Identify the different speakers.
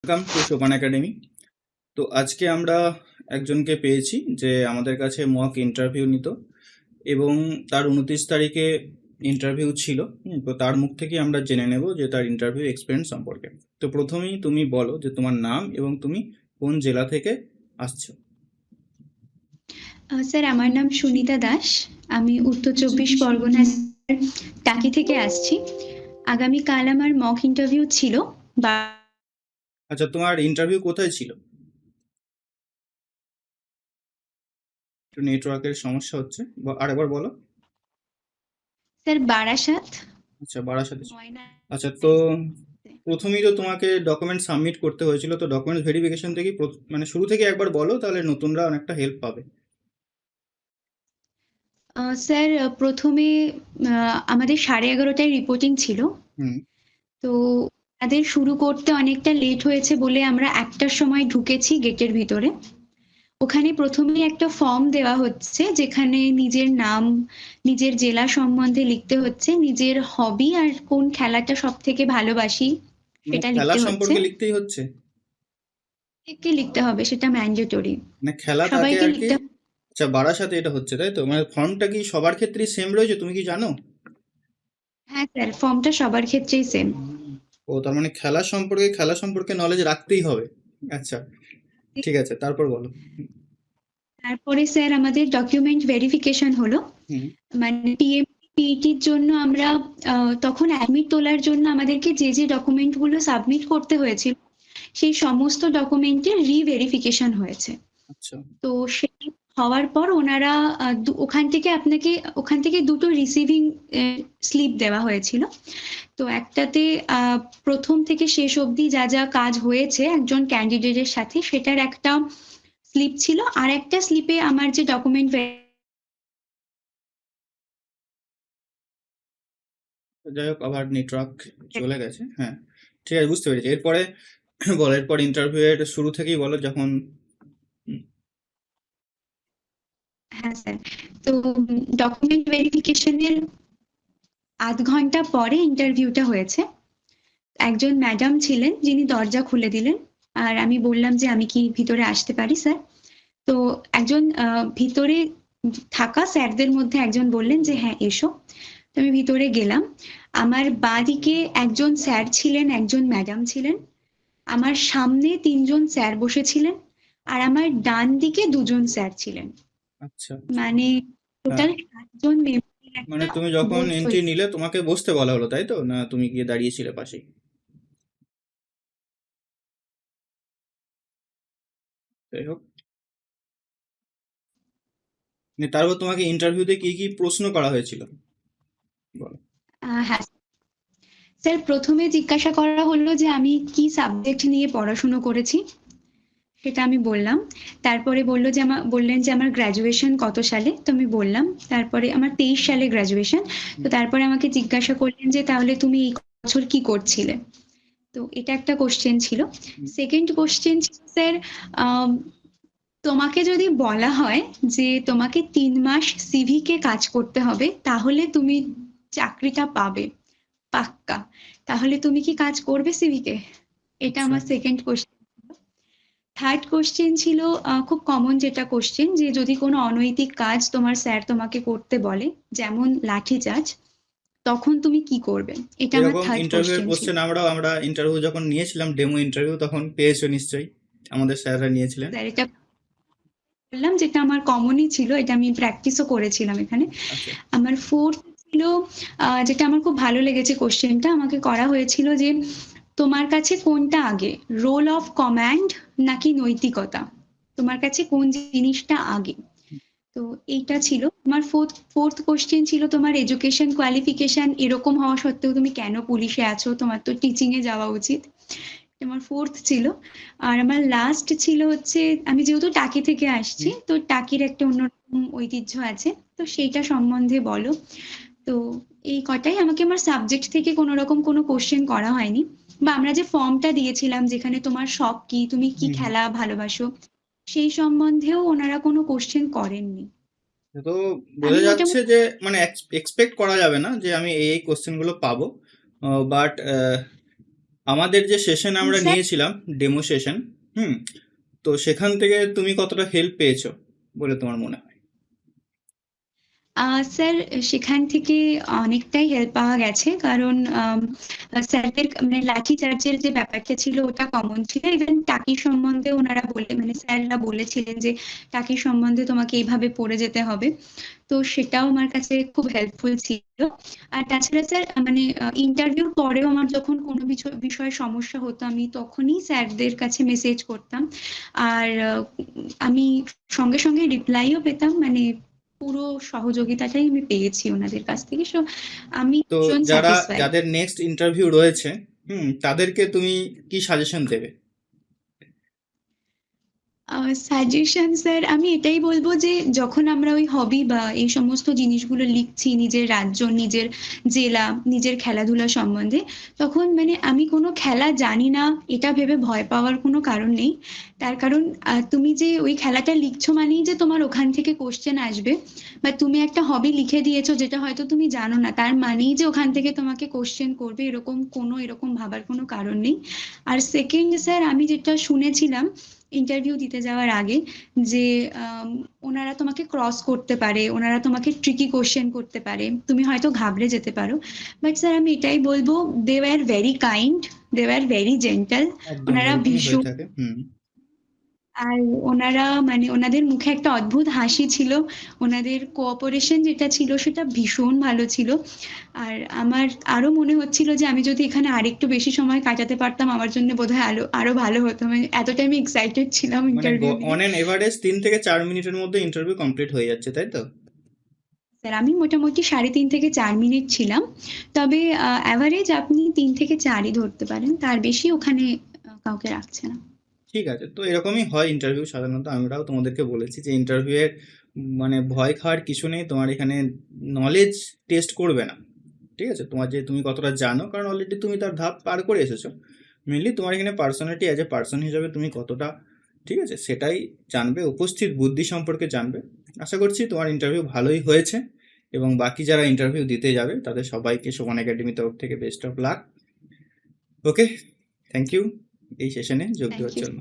Speaker 1: Welcome to সোপান academy. তো আজকে আমরা একজনকে পেয়েছি যে আমাদের কাছে মক ইন্টারভিউ নিত এবং তার 29 তারিখে ইন্টারভিউ ছিল। তো তার মুখ থেকে আমরা জেনে নেব যে তার ইন্টারভিউ এক্সপিরিয়েন্স সম্পর্কে। তো প্রথমেই তুমি বলো যে তোমার নাম এবং তুমি কোন জেলা থেকে আসছো।
Speaker 2: স্যার, আমার নাম সুনিতা দাস। আমি উত্তর 24 পরগনা টাকি থেকে আসছি। আগামীকাল আমার মক ইন্টারভিউ ছিল।
Speaker 1: আচ্ছা, তোমার ইন্টারভিউ কোথায় ছিল? একটু নেটওয়ার্কের সমস্যা হচ্ছে, আরেকবার বলো।
Speaker 2: স্যার, বারাসাত।
Speaker 1: আচ্ছা, বারাসাতে ছিল।
Speaker 2: ময়না।
Speaker 1: আচ্ছা, তো প্রথমেই তো তোমাকে ডকুমেন্ট সাবমিট করতে হয়েছিল, তো ডকুমেন্ট ভেরিফিকেশন থেকে মানে শুরু থেকে একবার বলো, তাহলে নতুনরা অনেকটা হেল্প পাবে।
Speaker 2: স্যার, প্রথমে আমাদের 11:30টায় রিপোর্টিং ছিল।
Speaker 1: হুম।
Speaker 2: তো তাদের শুরু করতে অনেকটা লেট হয়েছে বলে আমরা 1টার সময় ঢুকেছি গেটের ভিতরে। ওখানে প্রথমেই একটা ফর্ম দেওয়া হচ্ছে, যেখানে নিজের নাম, নিজের জেলা সম্বন্ধে লিখতে হচ্ছে, নিজের হবি আর কোন খেলাটা সব থেকে ভালোবাসি
Speaker 1: মানে
Speaker 2: সেটা
Speaker 1: খেলা
Speaker 2: লিখতে হচ্ছে।
Speaker 1: সম্পর্কে লিখতেই হচ্ছে?
Speaker 2: প্রত্যেককে লিখতে হবে, সেটা ম্যান্ডেটরি।
Speaker 1: মানে খেলা থাকে
Speaker 2: সবাইকে
Speaker 1: আর কি।
Speaker 2: লিখতে হবে।
Speaker 1: আচ্ছা, বারাসাতে এটা হচ্ছে, তাই তো? মানে ফর্মটা কি সবার ক্ষেত্রেই সেম রয়েছে, তুমি কি জানো?
Speaker 2: হ্যাঁ স্যার, ফর্মটা সবার ক্ষেত্রেই সেম।
Speaker 1: ও, তার মানে খেলা সম্পর্কে নলেজ রাখতেই হবে। আচ্ছা, ঠিক আছে, তারপর বলো।
Speaker 2: তারপরে স্যার আমাদের ডকুমেন্ট ভেরিফিকেশন হলো।
Speaker 1: হুম।
Speaker 2: মানে পিএমপিটির জন্য আমরা তখন অ্যাডমিট তোলার জন্য আমাদেরকে যে যে ডকুমেন্টগুলো সাবমিট করতে হয়েছিল, সেই সমস্ত ডকুমেন্টের রিভেরিফিকেশন হয়েছে।
Speaker 1: আচ্ছা।
Speaker 2: তো সেটা হওয়ার পর ওনারা ওখান থেকে দুটো রিসিভিং স্লিপ দেওয়া হয়েছিল। তো একটাতে প্রথম থেকে শেষ অবধি যা যা কাজ হয়েছে একজন ক্যান্ডিডেটের সাথে, সেটার একটা স্লিপ ছিল। আর একটা স্লিপে আমার যে ডকুমেন্ট।
Speaker 1: যাই হোক, আবার নেটওয়ার্ক চলে গেছে। হ্যাঁ, ঠিক আছে, বুঝতে পেরেছি। এরপরে বলো, এরপর ইন্টারভিউ এর শুরু থেকেই বলো যখন। হুম।
Speaker 2: হ্যাঁ স্যার। তো ডকুমেন্ট ভেরিফিকেশনের 0.5 ঘন্টা পরে ইন্টারভিউটা হয়েছে। একজন ম্যাডাম ছিলেন যিনি দরজা খুলে দিলেন, আর আমি বললাম যে আমি কি ভিতরে আসতে পারি স্যার। তো একজন ভিতরে থাকা স্যারদের মধ্যে একজন বললেন যে হ্যাঁ এসো। তো আমি ভিতরে গেলাম। আমার বাঁদিকে একজন স্যার ছিলেন, একজন ম্যাডাম ছিলেন। আমার সামনে 3জন স্যার বসেছিলেন, আর আমার ডান দিকে 2জন স্যার ছিলেন।
Speaker 1: আচ্ছা।
Speaker 2: মানে
Speaker 1: হ্যাঁ,
Speaker 2: টোটাল 7জন মেম্বারের
Speaker 1: মানে
Speaker 2: একটা
Speaker 1: তুমি যখন
Speaker 2: বোর্ড
Speaker 1: এন্ট্রি
Speaker 2: তৈরি।
Speaker 1: নিলে তোমাকে বসতে বলা হলো, তাই তো? না তুমি গিয়ে দাঁড়িয়েছিলে পাশেই? যাই হোক, তারপর তোমাকে ইন্টারভিউতে কি কি প্রশ্ন করা হয়েছিল, বলো।
Speaker 2: হ্যাঁ স্যার, প্রথমে জিজ্ঞাসা করা হলো যে আমি কি সাবজেক্ট নিয়ে পড়াশুনো করেছি, সেটা আমি বললাম। তারপরে বললেন যে আমার গ্র্যাজুয়েশন কত সালে, তো আমি বললাম। তারপরে আমার 23 সালে গ্র্যাজুয়েশন। তো তারপরে আমাকে জিজ্ঞাসা করলেন যে তাহলে তুমি এই বছর কি করছিলে। তো এটা একটা কোশ্চেন ছিল।
Speaker 1: হুম।
Speaker 2: সেকেন্ড কোশ্চেন ছিল স্যার, আম, তোমাকে যদি বলা হয় যে তোমাকে 3 মাস সিভি কে কাজ করতে হবে, তাহলে তুমি চাকরিটা পাবে পাক্কা, তাহলে তুমি কি কাজ করবে সিভি কে? এটা
Speaker 1: আচ্ছা।
Speaker 2: আমার সেকেন্ড কোশ্চেন। থার্ড কোশ্চেন ছিল খুব কমন যেটা কোশ্চেন, যে যদি কোনো অনৈতিক কাজ তোমার স্যার তোমাকে করতে বলে, যেমন লাঠিচার্জ, তখন তুমি কি করবে? এটা আমার
Speaker 1: এরকম
Speaker 2: থার্ড
Speaker 1: ইন্টারভিউ এর
Speaker 2: কোশ্চেন ছিল।
Speaker 1: কোশ্চেন আমরা ইন্টারভিউ যখন নিয়েছিলাম, ডেমো ইন্টারভিউ, তখন পেয়েছো নিশ্চয়ই, আমাদের স্যাররা নিয়েছিলেন।
Speaker 2: স্যার, এটা বললাম যেটা আমার কমনই ছিল, এটা আমি প্র্যাকটিসও করেছিলাম এখানে।
Speaker 1: আচ্ছা।
Speaker 2: আমার ফোর্থ ছিল, যেটা আমার খুব ভালো লেগেছে কোশ্চেনটা, আমাকে করা হয়েছিল যে তোমার কাছে কোনটা আগে, রোল অফ কমান্ড নাকি নৈতিকতা? তোমার কাছে কোন জিনিসটা আগে? তো এইটা ছিল আমার ফোর্থ কোশ্চেন ছিল, তোমার এডুকেশন কোয়ালিফিকেশন এরকম হওয়া সত্ত্বেও তুমি কেন পুলিশে আছো, তোমার তো টিচিং এ যাওয়া উচিত। আমার ফোর্থ ছিল। আর আমার লাস্ট ছিল হচ্ছে, আমি যেহেতু টাকি থেকে আসছি,
Speaker 1: হুম।
Speaker 2: তো টাকির একটা অন্যরকম ঐতিহ্য আছে, তো সেইটা সম্বন্ধে বলো। তো এই কটাই। আমাকে আমার সাবজেক্ট থেকে কোনো রকম কোনো কোশ্চেন করা হয়নি। বা আমরা যে ফর্মটা দিয়েছিলাম যেখানে তোমার শখ কি, তুমি কি
Speaker 1: হুম। হুম।
Speaker 2: খেলা ভালোবাসো, সেই সম্বন্ধেও ওনারা কোনো কোশ্চেন করেননি।
Speaker 1: তো বোঝা
Speaker 2: আমি
Speaker 1: যাচ্ছে
Speaker 2: মোটামুটি।
Speaker 1: যে মানে এক্সপেক্ট করা যাবে না যে আমি এই কোশ্চেন গুলো পাবো, বাট আমাদের যে সেশন আমরা
Speaker 2: স্যার
Speaker 1: নিয়েছিলাম, ডেমো সেশন, হুম, তো সেখান থেকে তুমি কতটা হেল্প পেয়েছো বলে তোমার মনে হয়?
Speaker 2: স্যার সেখান থেকে অনেকটাই হেল্প পাওয়া গেছে, কারণ স্যারদের মানে লাঠি চার্জের যে ব্যাপারটা ছিল ওটা কমন ছিল। ইভেন টাকি সম্বন্ধে ওনারা মানে স্যাররা বলেছিলেন যে টাকি সম্বন্ধে তোমাকে এইভাবে পড়ে যেতে হবে। তো সেটাও আমার কাছে খুব হেল্পফুল ছিল। আর তাছাড়া স্যার মানে ইন্টারভিউর পরেও আমার যখন কোনো বিষয়ে সমস্যা হতো আমি তখনই স্যারদের কাছে মেসেজ করতাম। আর আমি সঙ্গে সঙ্গে রিপ্লাইও পেতাম, মানে পুরো সহযোগিতাটাই আমি পেয়েছি ওনাদের কাছ থেকে। সো আমি
Speaker 1: তো
Speaker 2: ভীষণ স্যাটিসফাইড।
Speaker 1: যাদের নেক্সট ইন্টারভিউ রয়েছে, তাদেরকে তুমি কি সাজেশন দেবে?
Speaker 2: সাজেশন স্যার আমি এটাই বলবো যে যখন আমরা ওই হবি বা এই সমস্ত জিনিসগুলো লিখছি, নিজের রাজ্য, নিজের জেলা, নিজের খেলাধুলা সম্বন্ধে, তখন মানে আমি কোনো খেলা জানি না এটা ভেবে ভয় পাওয়ার কোনো কারণ নেই। তার কারণ তুমি যে ওই খেলাটা লিখছো মানেই যে তোমার ওখান থেকে কোশ্চেন আসবে, বা তুমি একটা হবি লিখে দিয়েছো যেটা হয়তো তুমি জানো না তার মানেই যে ওখান থেকে তোমাকে কোশ্চেন করবে, এরকম ভাবার কোনো কারণ নেই। আর সেকেন্ড স্যার, আমি যেটা শুনেছিলাম ইন্টারভিউ দিতে যাওয়ার আগে, যে ওনারা তোমাকে ক্রস করতে পারে, ওনারা তোমাকে ট্রিকি কোশ্চেন করতে পারে, তুমি হয়তো ঘাবড়ে যেতে পারো। বাট স্যার আমি এটাই বলবো, they were very kind, they were very gentle.
Speaker 1: একদম
Speaker 2: ওনারা
Speaker 1: এরকমই হয়ে
Speaker 2: ভীষণ,
Speaker 1: থাকে। হুম।
Speaker 2: আর ওনারা মানে ওনাদের মুখে একটা অদ্ভুত হাসি ছিল, ওনাদের কোঅপারেশন যেটা ছিল সেটা ভীষণ ভালো ছিল। আর আমার আরো মনে হচ্ছিল যে আমি যদি এখানে আরেকটু বেশি সময় কাটাতে পারতাম আমার জন্য বোধহয় আরো আরো ভালো হতো। মানে এতটাই আমি এক্সাইটেড ছিলাম
Speaker 1: মানে
Speaker 2: ইন্টারভিউ নিয়ে।
Speaker 1: অন অ্যান এভারেজ 3 থেকে 4 মিনিটের মধ্যে ইন্টারভিউ কমপ্লিট হয়ে যাচ্ছে, তাই তো?
Speaker 2: স্যার আমি মোটামুটি 3.5 থেকে 4 মিনিট ছিলাম, তবে অ্যাভারেজ আপনি 3 থেকে 4ই ধরতে পারেন, তার বেশি ওখানে কাউকে রাখছে না।
Speaker 1: ঠিক আছে, তো এরকমই হয় ইন্টারভিউ সাধারণত। আমরাও তোমাদেরকে বলেছি যে ইন্টারভিউয়ের মানে ভয় খাওয়ার কিছু নেই। তোমার এখানে নলেজ টেস্ট করবে না, ঠিক আছে? তোমার যে তুমি কতটা জানো, কারণ অলরেডি তুমি তার ধাপ পার করে এসেছো। মেনলি তোমার এখানে পার্সোনালিটি অ্যাজ এ পার্সন হিসাবে তুমি কতটা, ঠিক আছে, সেটাই জানবে, উপস্থিত বুদ্ধি সম্পর্কে জানবে। আশা করছি তোমার ইন্টারভিউ ভালোই হয়েছে, এবং বাকি যারা ইন্টারভিউ দিতে যাবে তাদের সবাইকে সোপান একাডেমি তরফ থেকে best of luck. Okay, thank you এই সেশনে যোগ
Speaker 2: থ্যাংক
Speaker 1: দেওয়ার
Speaker 2: ইউ।
Speaker 1: জন্য।